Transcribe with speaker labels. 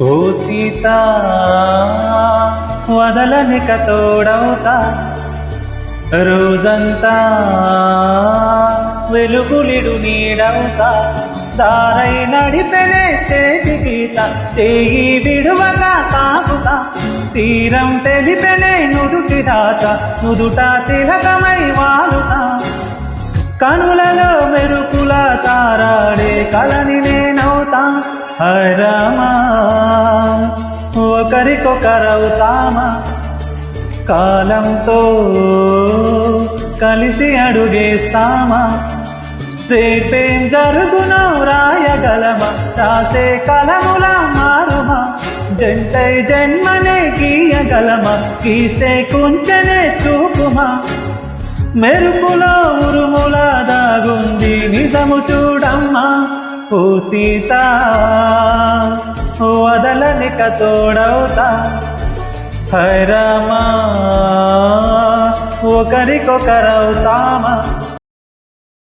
Speaker 1: ఓ సీత వదలనిక తోడవుతా రోజంతా వెలుగులిడు నీడవుతా దారై నడిపెనే చేతి గీత చేయి విడువగా తాగుతా తీరం తెలిపెనే నుదుటి రాత నుదుట తిలకమై వాలుతా కనులలో మెరుపుల తారాడే కలని నేనవుతా హరమా ఒకరికొకరవుతామా కాలంతో కలిసి అడుగేస్తామా రేపేం జరుగునో రాయగలమా రాసే కలములా మారుమా జంటై జన్మనే గీయగలమా గీసే కుంచెనే చూపుమా మెరుపులో ఉరుముల దాగుంది నిజము చూడమ్మా ఓ సీత వదలనిక తోడవుతా హరమా ఒకరికొకరవుతామా